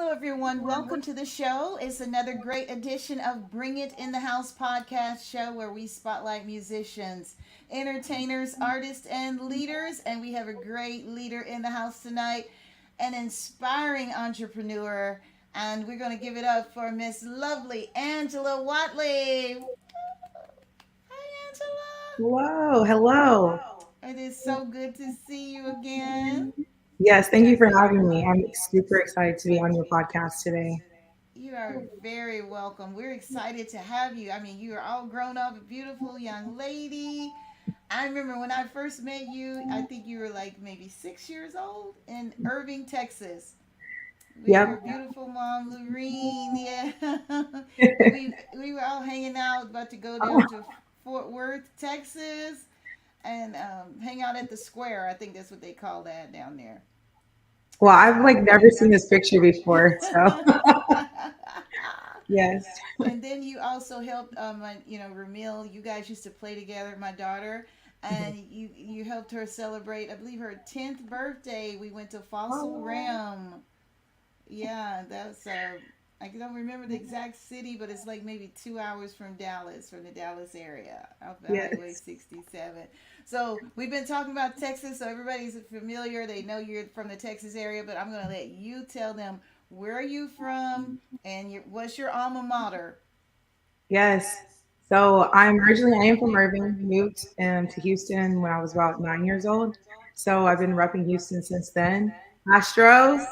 Hello, everyone. Welcome to the show. It's another great edition of Bring It in the House podcast show where we spotlight musicians, entertainers, artists, and leaders. And we have a great leader in the house tonight, an inspiring entrepreneur. And we're going to give it up for Miss Lovely Angela Watley. Hi, Angela. Hello, hello. It is so good to see you again. Yes, thank you for having me. I'm super excited to be on your podcast today. You are very welcome. We're excited to have you. I mean, you are all grown up, a beautiful young lady. I remember when I first met you, I think you were like maybe 6 years old in Irving, Texas, with your Yep. beautiful mom, Lorene. Yeah. And we were all hanging out, about to go down to Fort Worth, Texas, and hang out at the square. I think that's what they call that down there. Well, I've like never seen this picture before, so yes. And then you also helped, Ramil. You guys used to play together, my daughter, and you helped her celebrate, I believe, her 10th birthday. We went to Fossil Oh, Ram. Yeah, that's I don't remember the exact city, but it's like maybe 2 hours from Dallas, from the Dallas area, off the Highway yes. 67. So we've been talking about Texas, so everybody's familiar. They know you're from the Texas area, but I'm gonna let you tell them where are you from and what's your alma mater. Yes. So I am from Irving, moved to Houston when I was about 9 years old. So I've been repping Houston since then. Astros.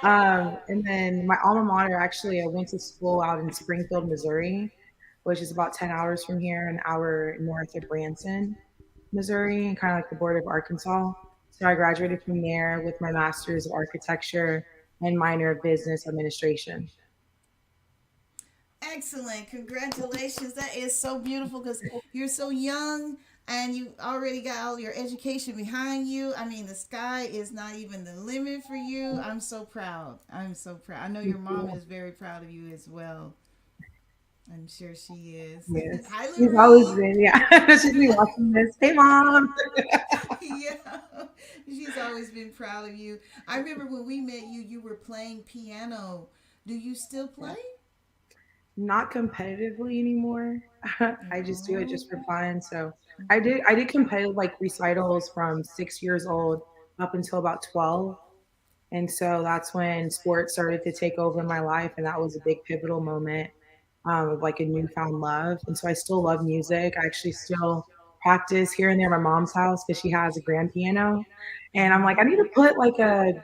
All right. And then my alma mater, actually, I went to school out in Springfield, Missouri, which is about 10 hours from here, an hour north of Branson, Missouri, and kind of like the border of Arkansas. So I graduated from there with my master's of architecture and minor of business administration. Excellent. Congratulations. That is so beautiful because you're so young and you already got all your education behind you. I mean, the sky is not even the limit for you. I'm so proud. I'm so proud. I know your mom is very proud of you as well. I'm sure she is. Yes. Hi, She's always Lorene. been, yeah. She's been watching this. Hey, mom. Yeah, she's always been proud of you. I remember when we met you, you were playing piano. Do you still play? Not competitively anymore. I just do it Oh. just for fun. So I did competitive like recitals from 6 years old up until about 12. And so that's when sports started to take over my life. And that was a big pivotal moment of like a newfound love. And so I still love music. I actually still practice here and there at my mom's house because she has a grand piano. And I'm like, I need to put like a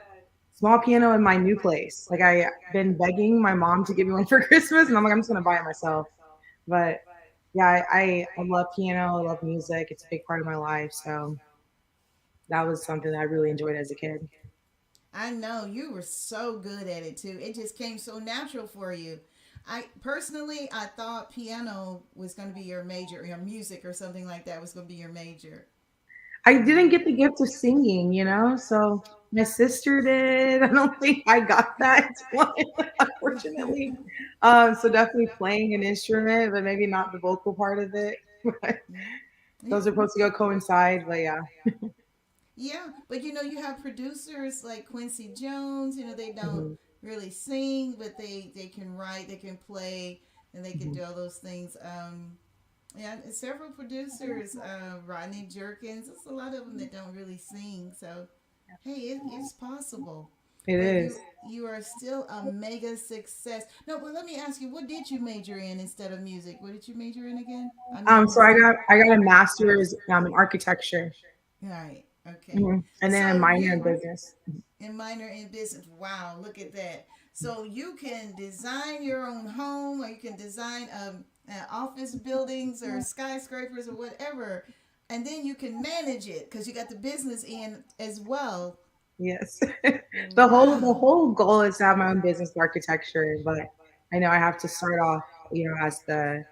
small piano in my new place. Like I've been begging my mom to give me one for Christmas, and I'm like, I'm just gonna buy it myself. But yeah, I love piano. I love music. It's a big part of my life. So that was something that I really enjoyed as a kid. I know you were so good at it too. It just came so natural for you. I personally, I thought piano was going to be your major, your music or something like that was going to be your major. I didn't get the gift of singing, you know. So my sister did. I don't think I got that one, unfortunately. So definitely playing an instrument, but maybe not the vocal part of it. Yeah. Those are supposed to go coincide, but yeah. Yeah, but you have producers like Quincy Jones. They don't Mhm, really sing, but they can write, they can play, and they can mhm. do all those things. Yeah, several producers, Rodney Jerkins. There's a lot of them that don't really sing. So, hey, it's possible. It But is. you are still a mega success. No, but let me ask you, what did you major in instead of music? What did you major in again? I So missed it. I got a master's in architecture, Right. Okay. and then a So minor in you business. and minor in business. Wow, look at that. So you can design your own home, or you can design office buildings or skyscrapers or whatever, and then you can manage it because you got the business in as well. Yes, the Wow. whole goal is to have my own business in architecture, but I know I have to start off, as the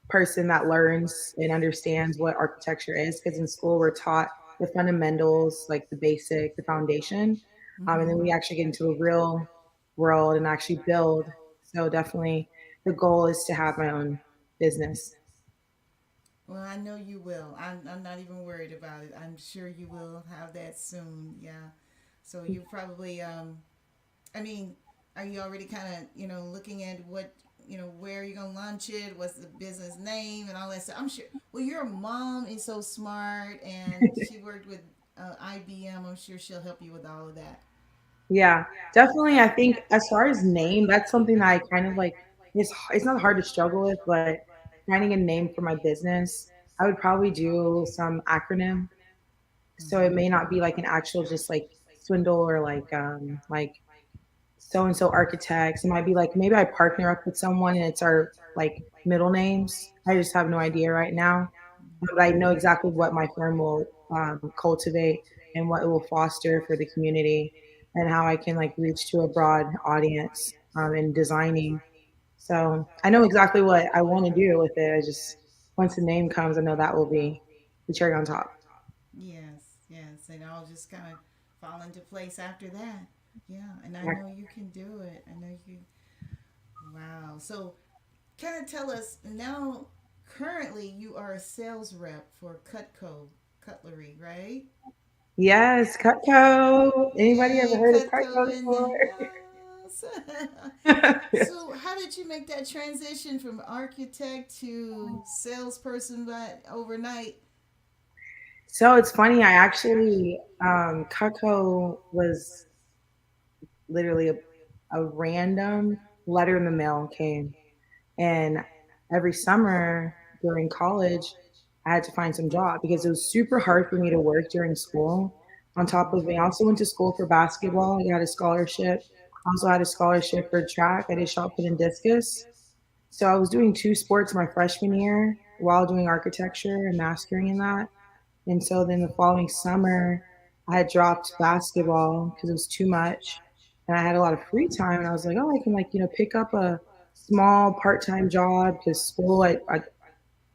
person that learns and understands what architecture is, because in school we're taught the fundamentals, like the basic, the foundation, and then we Hmm. actually get into a real world and actually build. So definitely, the goal is to have my own business. Well, I know you will. I'm not even worried about it. I'm sure you will have that soon. Yeah. So you probably I mean, are you already kind of, looking at what, where you're going to launch it? What's the business name and all that stuff? I'm sure. Well, your mom is so smart and she worked with IBM. I'm sure she'll help you with all of that. Yeah, definitely. I think as far as name, that's something that I kind of like. It's not hard to struggle with, but finding a name for my business, I would probably do some acronym. So it Mm-hmm. may not be like an actual just like swindle or like so and so architects. It might be like maybe I partner up with someone and it's our like middle names. I just have no idea right now, but I know exactly what my firm will cultivate and what it will foster for the community and how I can like reach to a broad audience in designing. So I know exactly what I want to do with it. I just once the name comes, I know that will be the cherry on top. Yes, yes. And all just kind of fall into place after that. Yeah, and I know you can do it. I know you. Wow. So, kind of tell us now. Currently, you are a sales rep for Cutco Cutlery, right? Yes, Cutco. Anybody ever Yay, heard of Cutco Cutco in the before? house. Yes. So, how did you make that transition from architect to salesperson, but overnight? So it's funny. I actually Cutco was literally a random letter in the mail came, and every summer during college, I had to find some job because it was super hard for me to work during school. On top of it, I also went to school for basketball. I got a scholarship. I also had a scholarship for track. I did shot put and discus. So I was doing two sports my freshman year while doing architecture and mastering in that. And so then the following summer, I had dropped basketball because it was too much. And I had a lot of free time. And I was like, oh, I can like, pick up a small part-time job because school, I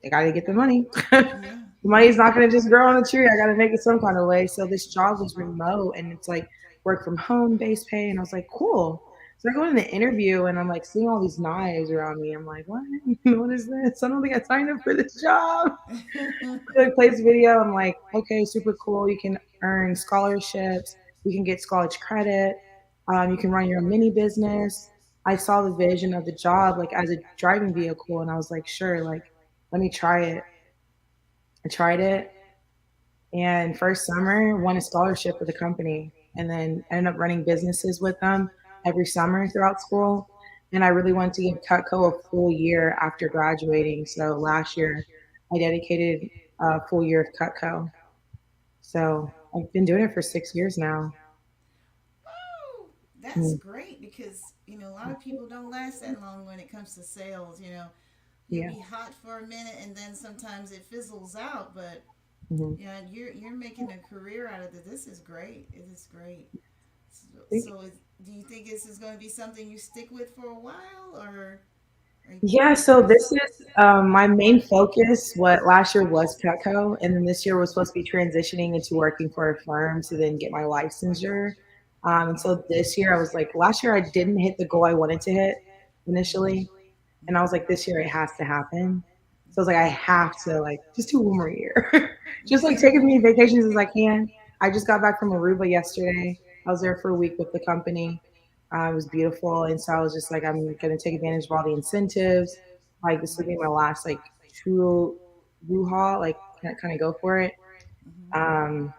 got to get the money. The Yeah, money's not going to just grow on a tree. I got to make it some kind of way. So this job was remote and it's like work from home base pay. And I was like, cool. So I go in the interview and I'm like seeing all these knives around me. I'm like, what? What is this? I don't think I signed up for this job. yeah. Like plays video. I'm like, okay, super cool. You can earn scholarships. You can get college credit. You can run your own mini business. I saw the vision of the job like as a driving vehicle, and I was like, sure, like let me try it. I tried it, and first summer won a scholarship with the company, and then ended up running businesses with them every summer throughout school. And I really wanted to give Cutco a full year after graduating. So last year, I dedicated a full year of Cutco. So I've been doing it for 6 years now. Oh, that's Mm. great because a lot of people don't last that long when it comes to sales. You'll Yeah. be hot for a minute and then sometimes it fizzles out. But Hmm. yeah, you're making a career out of it. This is great. It is great. So, Think, do you think this is going to be something you stick with for a while, or yeah, so this is my main focus. What last year was Cutco, and then this year we're supposed to be transitioning into working for a firm to then get my licensure. And so this year I was like, last year I didn't hit the goal I wanted to hit initially, and I was like, this year it has to happen. So I was like, I have to like just do one more year, just like take as many vacations as I can. I just got back from Aruba yesterday. I was there for a week with the company. It was beautiful, and so I was just like, I'm gonna take advantage of all the incentives. Like this will be my last like true Ruha, like kind of go for it. Um,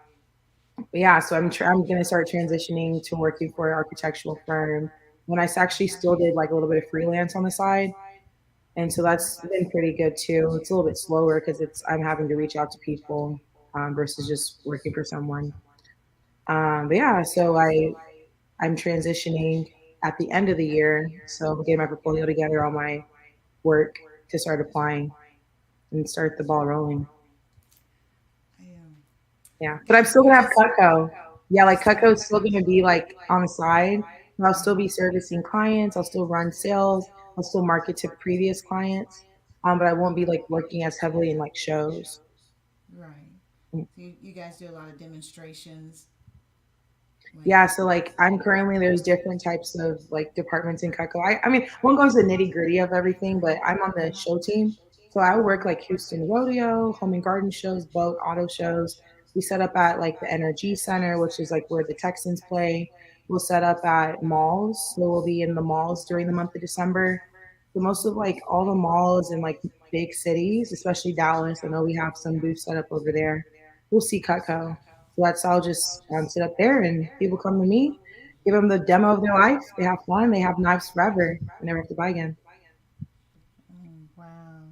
but yeah, so I'm gonna start transitioning to working for an architectural firm. When I actually still did like a little bit of freelance on the side, and so that's been pretty good too. It's a little bit slower because it's I'm having to reach out to people versus just working for someone. But yeah, so I'm transitioning at the end of the year, so I'm getting my portfolio together, all my work to start applying and start the ball rolling. I Yeah, but I'm God, still you gonna have just Cutco. Yeah, you like still. Cutco is still gonna be like on the side. I'll still be servicing clients. I'll still run sales. I'll still market to previous clients. But I won't be like working as heavily in like shows. Right. Mm. So you guys do a lot of demonstrations when. Yeah, so like I'm currently there's different types of like departments in Cutco. I mean, one goes to the nitty gritty of everything, but I'm on the show team. So I work like Houston Rodeo, home and garden shows, boat, auto shows. We set up at like the NRG Center, which is like where the Texans play. We'll set up at malls. So we'll be in the malls during the month of December. So most of like all the malls in like big cities, especially Dallas, I know we have some booths set up over there. We'll see Cutco. So that's I'll just sit up there and people come to me, give them the demo of their life. They have fun. They have knives forever. They never have to buy again. Mm, wow.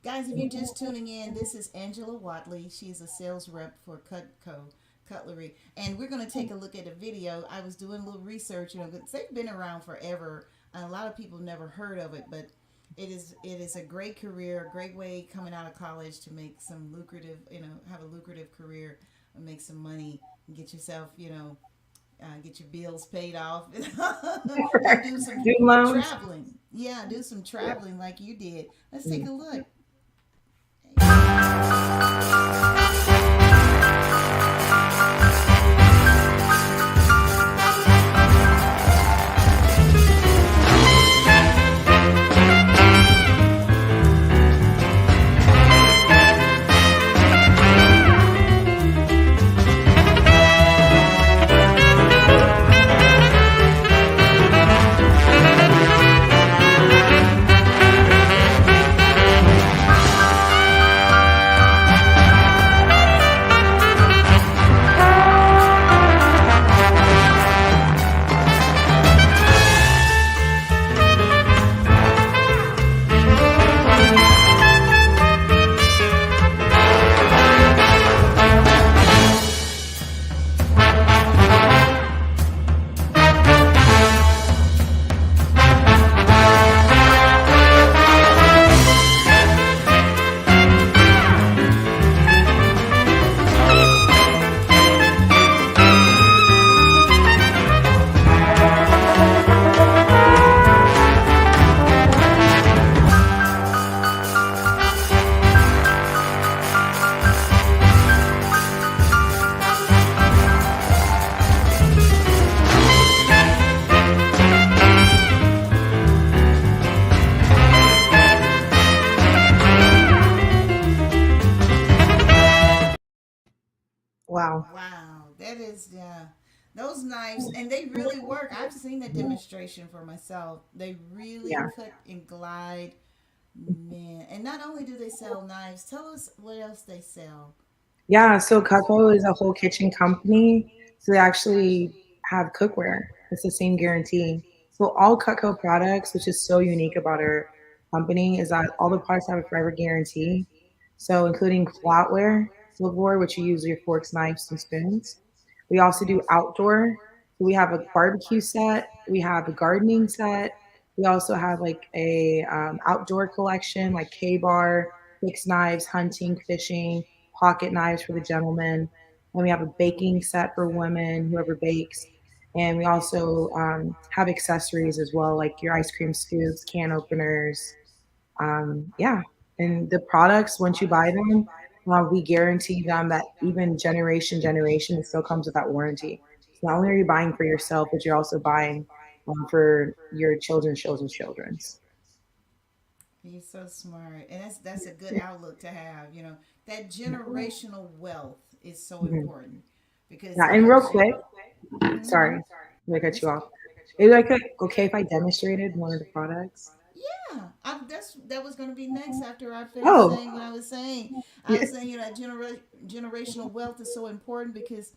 Guys, if you're just tuning in, this is Angela Watley. She's a sales rep for Cutco Cutlery. And we're going to take a look at a video. I was doing a little research, 'cause they've been around forever. And a lot of people never heard of it, but it is a great career, a great way coming out of college to make some lucrative, have a lucrative career and make some money and get yourself, get your bills paid off and do some Student loans. traveling. Yeah, do some traveling like you did. Let's take Mm. a look. Wow. Wow, that is those knives, and they really work. I've seen the demonstration for myself. They really Yeah. cut and glide, man. And not only do they sell knives, tell us what else they sell. Yeah, so Cutco is a whole kitchen company. So they actually have cookware. It's the same guarantee. So all Cutco products, which is so unique about our company, is that all the products have a forever guarantee. So including flatware, silverware, which you use your forks, knives, and spoons. We also do outdoor. So we have a barbecue set. We have a gardening set. We also have like a outdoor collection, like K-bar, fixed knives, hunting, fishing, pocket knives for the gentlemen. And we have a baking set for women, whoever bakes. And we also have accessories as well, like your ice cream scoops, can openers. Yeah. And the products, once you buy them, we guarantee them that even generation, it still comes with that warranty. So not only are you buying for yourself, but you're also buying for your children's children's. You're so smart, and that's a good outlook to have. That generational wealth is so Mhm. important because Yeah, and real you. quick, Hmm. sorry, let me cut you off. Is it okay if I demonstrated one of the products? Yeah, that was going to be next after I finished Oh, saying what I was saying. I yeah, was saying, that generational wealth is so important because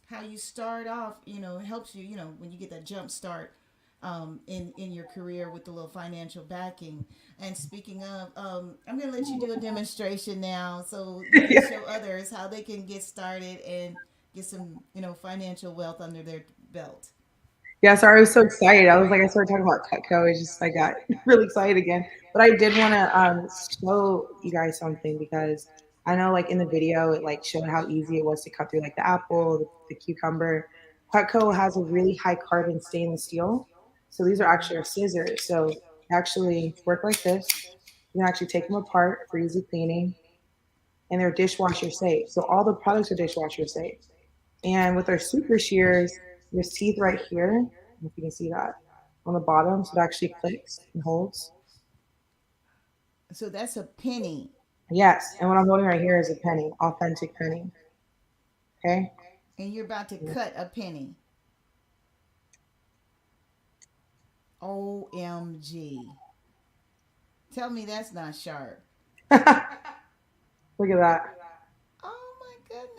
how you start off, it helps you, when you get that jump start in your career with the little financial backing. And speaking of, I'm going to let you do a demonstration now so you can yeah. show others how they can get started and get some, financial wealth under their belt. Yeah, sorry, I was so excited. I was like, I started talking about Cutco. I just I got really excited again. But I did want to show you guys something because I know like in the video it like showed how easy it was to cut through like the apple, the cucumber. Cutco has a really high carbon stainless steel. So these are actually our scissors. So they actually work like this. You can actually take them apart for easy cleaning, and they're dishwasher safe. So all the products are dishwasher safe. And with our super shears, there's teeth right here. I don't know if you can see that on the bottom. So it actually clicks and holds. So that's a penny. Yes. And what I'm holding right here is a penny, authentic penny. Okay. And you're about to cut a penny. OMG. Tell me that's not sharp. Look at that. Oh my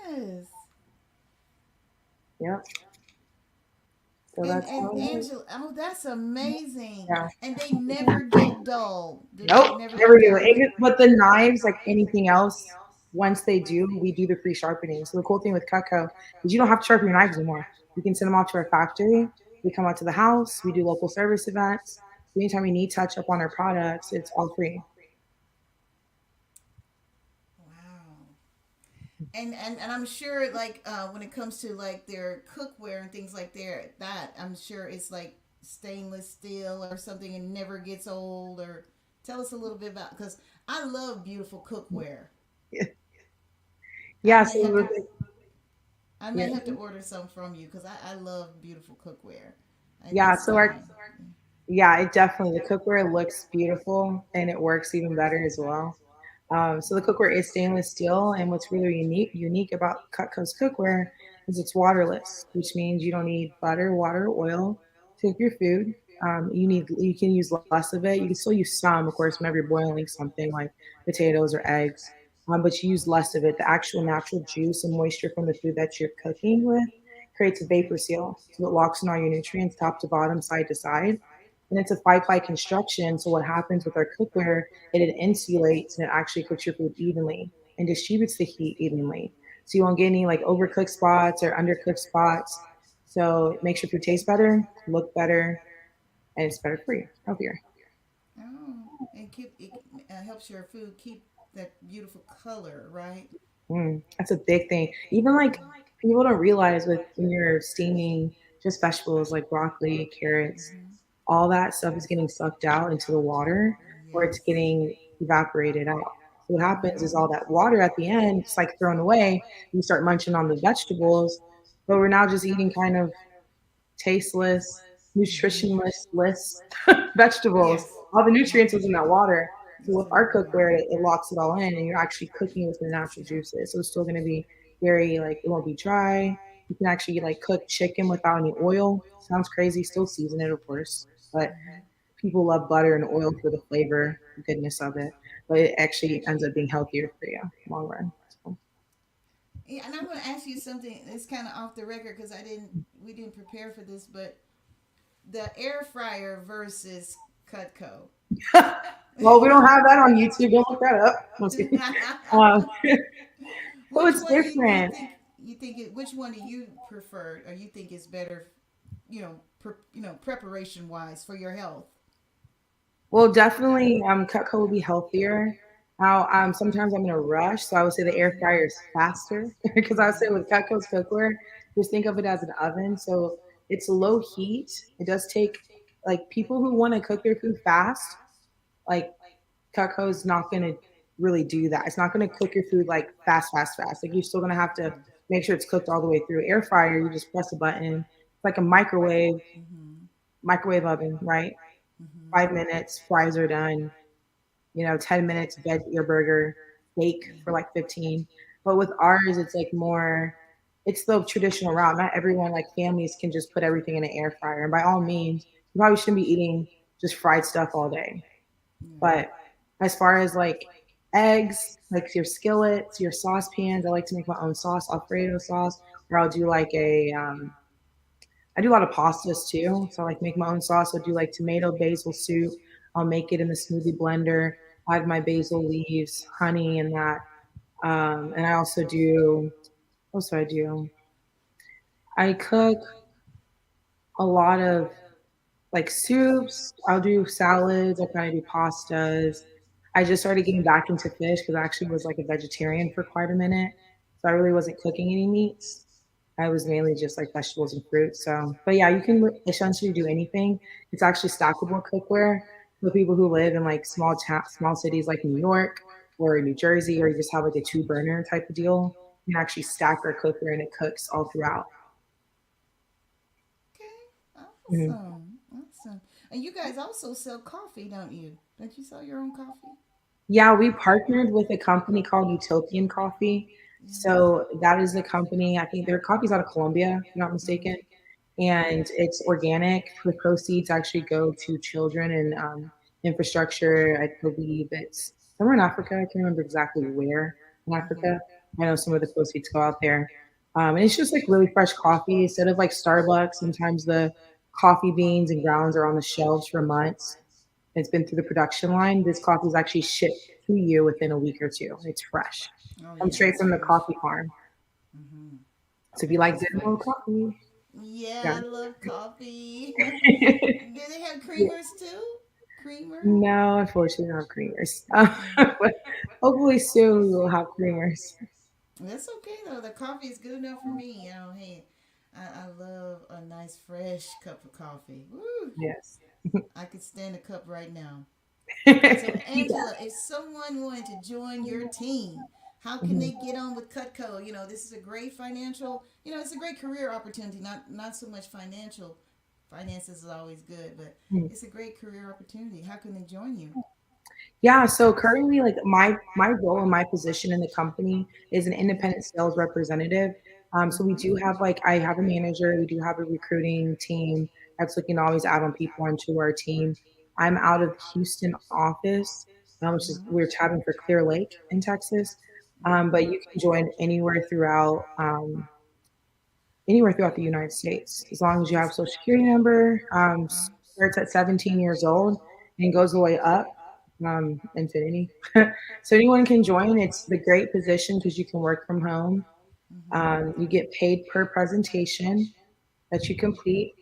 goodness. Yep. So And that's and how it is. Angela, oh, that's amazing. Yeah. And they never get dull. They Nope. never Never get do dull. it. But the knives, like anything else, once they do, we do the free sharpening. So the cool thing with Cutco is you don't have to sharpen your knives anymore. You can send them off to our factory. We come out to the house. We do local service events. So anytime you need touch up on our products, it's all free. Wow. And I'm sure like when it comes to like their cookware and things like that, I'm sure it's like stainless steel or something and never gets old. Or tell us a little bit about, because I love beautiful cookware. I Yeah. may So have to I yeah. may have to order some from you because I love beautiful cookware. Yeah. It's So our stunning. Yeah, it definitely the cookware looks beautiful and it works even better as well. So the cookware is stainless steel, and what's really unique about Cutco's cookware is it's waterless, which means you don't need butter, water, or oil to cook your food. You can use less of it. You can still use some, of course, whenever you're boiling something like potatoes or eggs, but you use less of it. The actual natural juice and moisture from the food that you're cooking with creates a vapor seal, so it locks in all your nutrients top to bottom, side to side, and it's a five-ply construction. So what happens with our cookware, it insulates and it actually cooks your food evenly and distributes the heat evenly. So you won't get any like overcooked spots or undercooked spots. So it makes your food taste better, look better, and it's better for you, healthier. Oh, and keep it helps your food keep that beautiful color, right? That's a big thing. Even like people don't realize with when you're steaming just vegetables like broccoli, carrots, all that stuff is getting sucked out into the water or it's Yes. getting evaporated out. So what happens is all Mhm. that water at the end, it's like thrown away. You start munching on the vegetables, but we're now just eating kind of tasteless, nutritionless less vegetables. Yes. All the nutrients is in that water. So with our cookware, it locks it all in, and you're actually cooking with the natural juices. So it's still going to be very like it won't be dry. You can actually like cook chicken without any oil. Sounds crazy. Still season it, of course, but people love butter and oil for the flavor, goodness of it. But it actually ends up being healthier for you long run. So, Yeah, and I'm going to ask you something that's kind of off the record because we didn't prepare for this, but the air fryer versus Cutco. well, we don't have that on YouTube. Don't look that up. No, just kidding. Um, oh, Which it's one you different. think which one do you prefer or you think is better, preparation wise for your health? Well, definitely, Cutco will be healthier. Now, sometimes I'm in a rush, so I would say the air fryer is faster because I would say with Cutco's cookware, just think of it as an oven. So it's low heat. It does take like people who want to cook their food fast, like Cutco's not going to really do that. It's not going to cook your food like fast, fast, fast. Like you're still going to have to make sure it's cooked all the way through. Air fryer, you just press a button. It's like a Mm-hmm. microwave oven, right? Mm-hmm. 5 minutes, fries are done. 10 minutes, veg your burger, bake for like 15. But with ours, it's like more, it's the traditional route. Not everyone, like families, can just put everything in an air fryer. And by all means, you probably shouldn't be eating just fried stuff all day. Yeah. But as far as like eggs, like your skillets, your saucepans, I like to make my own sauce, Alfredo sauce, or I'll do like I do a lot of pastas too. So I like make my own sauce. I'll do like tomato basil soup. I'll make it in the smoothie blender. I add my basil leaves, honey, and that. And I also do, what else do I do? I cook a lot of like soups. I'll do salads. I kind of do pastas. I just started getting back into fish because I actually was like a vegetarian for quite a minute. So I really wasn't cooking any meats. I was mainly just like vegetables and fruits. So, but yeah, you can essentially do anything. It's actually stackable cookware for people who live in like small cities like New York or New Jersey, or you just have like a two burner type of deal. You can actually stack our cookware and it cooks all throughout. Okay. Mhm. Awesome. Awesome. And you guys also sell coffee, don't you? Don't you sell your own coffee? Yeah, we partnered with a company called Utopian Coffee. Yeah. So that is the company. I think their coffee's out of Colombia, if I'm not mistaken, Mm-hmm. and it's organic. The proceeds actually go to children and infrastructure. I believe it's somewhere in Africa. I can't remember exactly where in Mm-hmm. Africa. I know some of the proceeds go out there. And it's just like really fresh coffee instead of like Starbucks. Sometimes the coffee beans and grounds are on the shelves for months. It's been through the production line. This coffee is actually shipped to you within a week or two. It's fresh. Oh Comes yeah, straight it's from the fresh. coffee farm. Mm-hmm. So if you It like is good old fresh. coffee, Yeah, yeah. I love coffee. Do they have Yeah. creamers too? Creamer? No, unfortunately, not creamers. Okay. But hopefully soon we'll have creamers. That's okay though. The coffee is good enough for me. Hey, I love a nice fresh cup of coffee. Woo! Yes. I could stand a cup right now. So, Yeah. Angela, if someone wanted to join your team, how can Mhm. they get on with Cutco? This is a great financial, it's a great career opportunity. Not so much financial. Finances is always good, but Mhm. it's a great career opportunity. How can they join you? Yeah, so currently, like my role and my position in the company is an independent sales representative. So we Mm-hmm. do have like I have a manager, we do have a recruiting team that's looking to always add on people onto our team. I'm out of Houston office, which is Mm-hmm. we're tabbing for Clear Lake in Texas. But you can join anywhere throughout the United States as long as you have a social security number. Starts at 17 years old and goes all the way up infinity. So anyone can join. It's the great position because you can work from home. Mm-hmm. You get paid per presentation that you complete,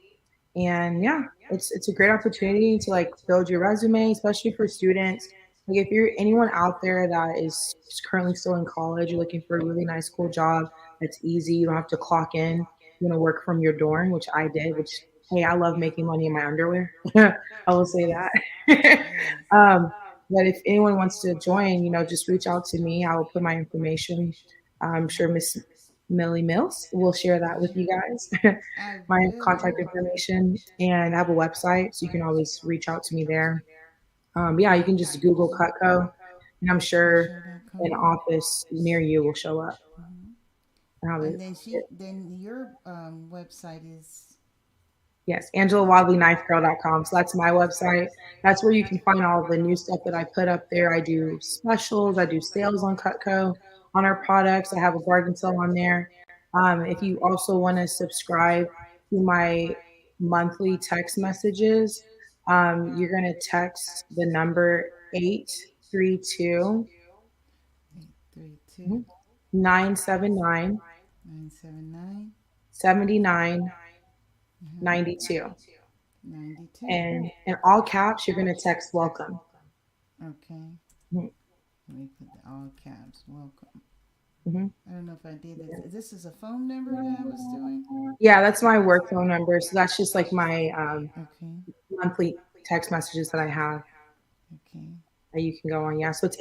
and yeah, it's a great opportunity to like build your resume, especially for students. Like if you're anyone out there that is currently still in college, you're looking for a really nice, cool job that's easy. You don't have to clock in. You want to work from your dorm, which I did. Which hey, I love making money in my underwear. I will say that. Yes. um, but if anyone wants to join, just reach out to me. I will put my information. I'm sure Miss Millie Mills will share that with you guys. I My contact will. information, and I have a website, so you can always reach out to me there. Yeah, you can just Google Cutco, and I'm sure an Cutco.com. office near you will show up. Mm-hmm. I have And it. then your website is. Yes, AngelaWadleyKnifeGirl.com. So that's my website. That's where you can find all the new stuff that I put up there. I do specials, I do sales on Cutco on our products. I have a bargain sale on there. If you also want to subscribe to my monthly text messages, you're going to text the number 832 832 979 979 79 uh-huh. 92. 92. And in all caps, you're going to text welcome. Okay. Mhm. Let me put the all caps. Welcome. Mhm. I don't know if I did this. This is a phone number that I was doing. Yeah, that's my work phone number. So that's just like my Okay. monthly text messages that I have Okay. that you can go on. Yeah, so it's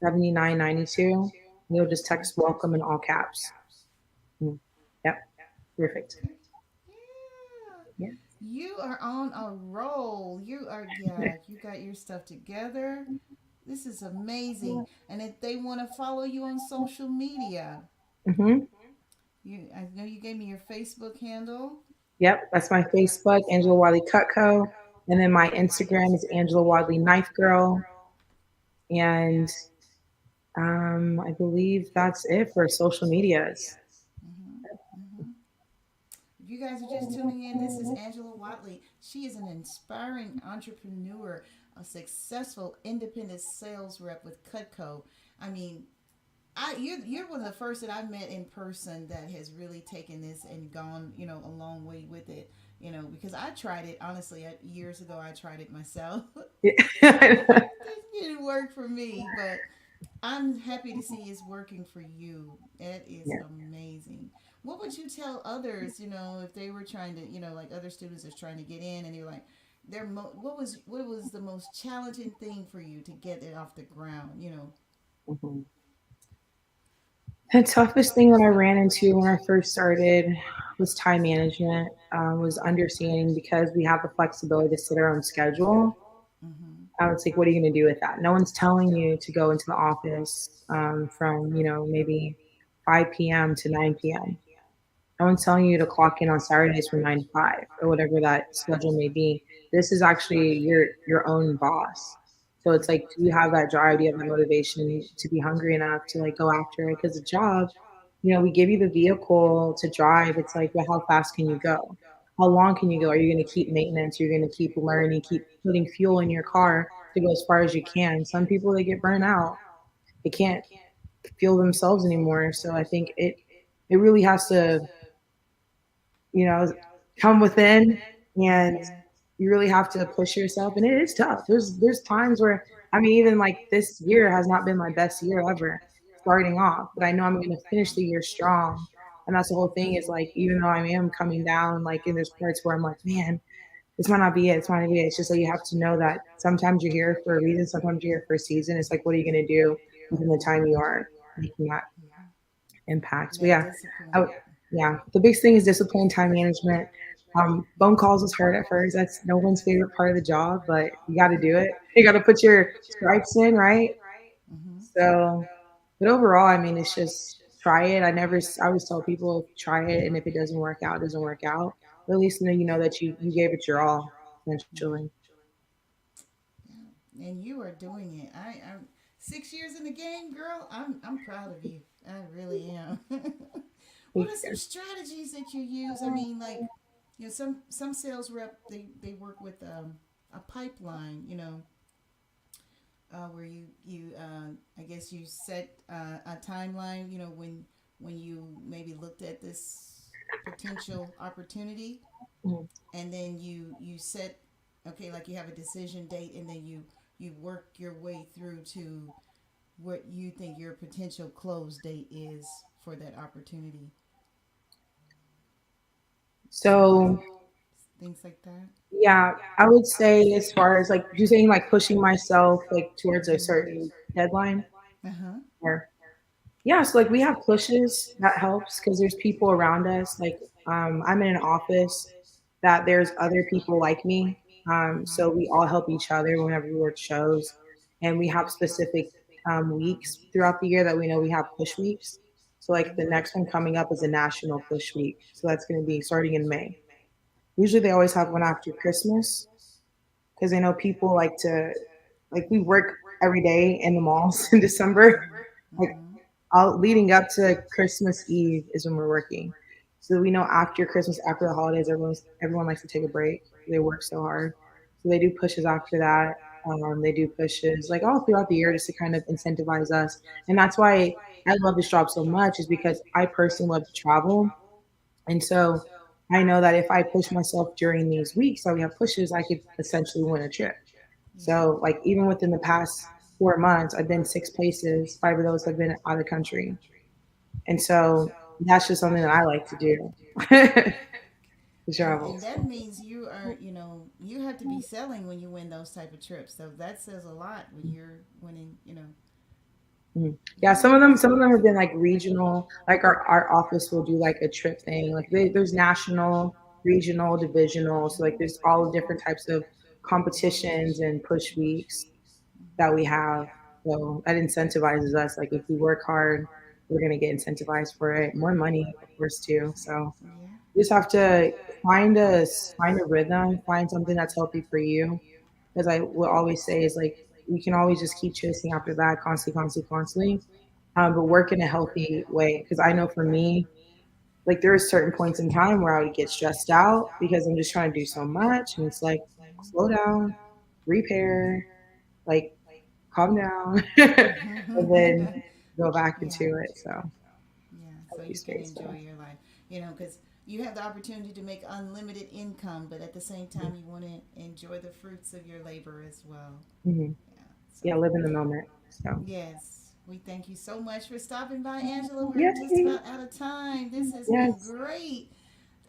832-979-7992. And you'll just text welcome in all caps. Mm. Yep, perfect. Okay. Yeah. Yeah. You are on a roll. Yeah, you got your stuff together. This is amazing. And if they want to follow you on social media, Hmm. I know you gave me your Facebook handle. Yep, that's my Facebook, Angela Wiley Cutco. And then my Instagram is Angela Wadley Knife Girl. And I believe that's it for social medias. Mm-hmm. Mm-hmm. If you guys are just tuning in, this is Angela Watley. She is an inspiring entrepreneur, a successful independent sales rep with Cutco. I mean, you're one of the first that I've met in person that has really taken this and gone, a long way with it. Because I tried it honestly years ago. I tried it myself. Yeah. It didn't work for me, but I'm happy to see it's working for you. It is Yeah. amazing. What would you tell others, if they were trying to, like other students that's trying to get in and you're like, what was the most challenging thing for you to get it off the ground? Mhm. The toughest thing that I ran into when I first started was time management, was understanding because we have the flexibility to set our own schedule. Mm-hmm. It's like, what are you going to do with that? No one's telling you to go into the office from, maybe 5 p.m. to 9 p.m. No one's telling you to clock in on Saturdays from 9 to 5 or whatever that schedule may be. This is actually your own boss. So it's like, do you have that drive? Do you have that motivation to be hungry enough to like go after it? Because the job, we give you the vehicle to drive. It's like, well, how fast can you go? How long can you go? Are you going to keep maintenance? You're going to keep learning, keep putting fuel in your car to go as far as you can. Some people, they get burnt out. They can't feel themselves anymore. So I think it really has to, you know, come within, and Yeah. you really have to push yourself, and it is tough. There's times where, I mean, even like this year has not been my best year ever starting off, but I know I'm going to finish the year strong. And that's the whole thing, is like, even though I am coming down, like, in there's parts where I'm like, man, this might not be it. It's might not be it. It's just like, you have to know that sometimes you're here for a reason. Sometimes you're here for a season. It's like, what are you going to do within the time you are making that impact? But That yeah, discipline. yeah, the biggest thing is discipline, time management. Phone calls is hard at first. That's no one's favorite part of the job, but you got to do it. You got to put your stripes in, right? Hmm. So, but overall, I mean, it's just try it. I always tell people, try it, and if it doesn't work out, it doesn't work out. But at least you know that you gave it your all, essentially. Yeah. And you are doing it. I'm 6 years in the game, girl. I'm proud of you. I really am. What Thank are some you. strategies that you use? I mean, like, some sales rep, they work with a pipeline. Where you I guess you set a timeline. When you maybe looked at this potential opportunity, Mhm. and then you set, okay, like you have a decision date, and then you work your way through to what you think your potential close date is for that opportunity. So So things like that. yeah, I would say, as far as like you're saying, like pushing myself like towards a certain deadline, Uh huh. or yeah, so like we have pushes that helps because there's people around us. Like, I'm in an office that there's other people like me. So we all help each other whenever we work shows, and we have specific weeks throughout the year that we know we have push weeks. So like the next one coming up is a national push week. So that's going to be starting in May. Usually they always have one after Christmas because I know people like to, like, we work every day in the malls in December. Like, Mm-hmm. all leading up to Christmas Eve is when we're working. So we know after Christmas, after the holidays, everyone likes to take a break. They work so hard, so they do pushes after that. They do pushes like all throughout the year just to kind of incentivize us, and that's why I love this job so much, is because I personally love to travel, and so I know that if I push myself during these weeks that we have pushes, I could essentially win a trip. So, like, even within the past 4 months, I've been 6 places. 5 of those have been out of country. And so that's just something that I like to do. To travel. And that means you have to be selling when you win those type of trips. So that says a lot when you're winning. Mhm. Yeah, Yeah. some of them have been like regional. Like our office will do like a trip thing. Like there's national, regional, divisional. So like there's all different types of competitions and push weeks that we have. So that incentivizes us. Like if we work hard, we're gonna get incentivized for it. More money, of course, too. So Yeah. you just have to find a rhythm, find something that's healthy for you. Because I will always say is like, we can always just keep chasing after that constantly, constantly, constantly. But work in a healthy way. Because I know for me, like there are certain points in time where I would get stressed out because I'm just trying to do so much, and it's like, slow down, repair, like, calm down, and then go back Yeah. into it. So Yeah, so healthy you can space enjoy there. your life, because you have the opportunity to make unlimited income, but at the same time, you want to enjoy the fruits of your labor as well. Hmm. Yeah, so Yeah, live in the moment. So yes, we thank you so much for stopping by, Angela. We're just yay, about out of time. This has been yes, great.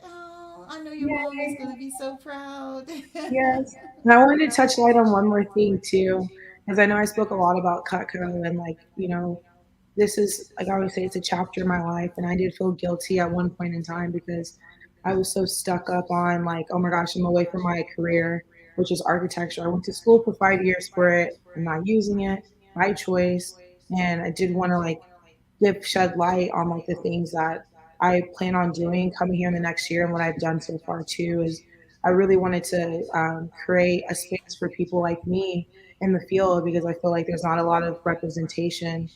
Oh, I know your mom is going yay. to be so proud. Yes. And I wanted to touch light on one more thing too, because I know I spoke a lot about Cutco, and like, this is, like I always say, it's a chapter in my life. And I did feel guilty at one point in time because I was so stuck up on like, oh my gosh, I'm away from my career. which is architecture. I went to school for 5 years for it. I'm not using it by choice. And I did want to like give shed light on like the things that I plan on doing coming here in the next year. And what I've done so far too is I really wanted to create a space for people like me in the field because I feel like there's not a lot of representation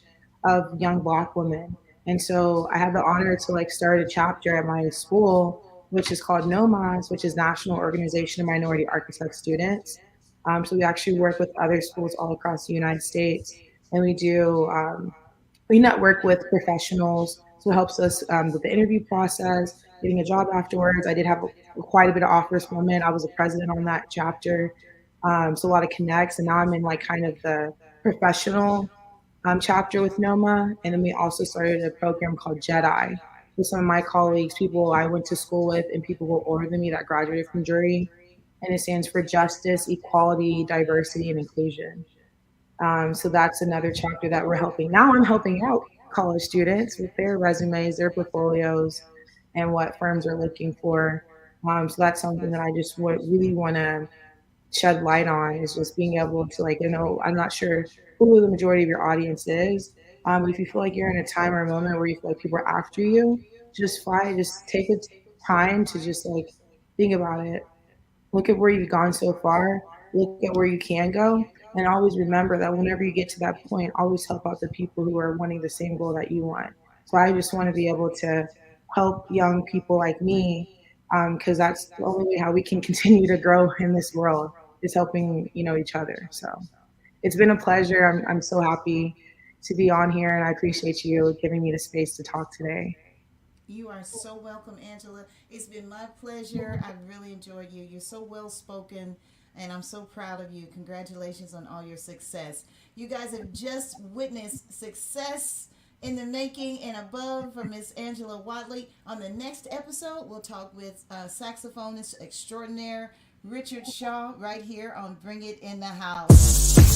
of young Black women. And so I had the honor to like start a chapter at my school, which is called NOMAS, which is National Organization of Minority Architect Students. So we actually work with other schools all across the United States, and we network with professionals, so it helps us with the interview process, getting a job afterwards. I did have quite a bit of offers from it. I was a president on that chapter, so a lot of connects. And now I'm in like kind of the professional chapter with NOMA, and then we also started a program called JEDI with some of my colleagues, people I went to school with, and people who were older than me that graduated from jury. And it stands for Justice, Equality, Diversity, and Inclusion. So that's another chapter that we're helping. Now I'm helping out college students with their resumes, their portfolios, and what firms are looking for. So that's something that I just really want to shed light on is just being able to like, I'm not sure who the majority of your audience is. If you feel like you're in a time or a moment where you feel like people are after you, just take a time to just like think about it. Look at where you've gone so far, look at where you can go, and always remember that whenever you get to that point, always help out the people who are wanting the same goal that you want. So I just want to be able to help young people like me, because that's the only way how we can continue to grow in this world is helping each other. So it's been a pleasure. I'm so happy to be on here, and I appreciate you giving me the space to talk today. You are so welcome, Angela. It's been my pleasure. I really enjoyed you. You're so well spoken, and I'm so proud of you. Congratulations on all your success. You guys have just witnessed success in the making and above from Miss Angela Watley. On the next episode, we'll talk with saxophonist extraordinaire Richard Shaw right here on Bring It in the House.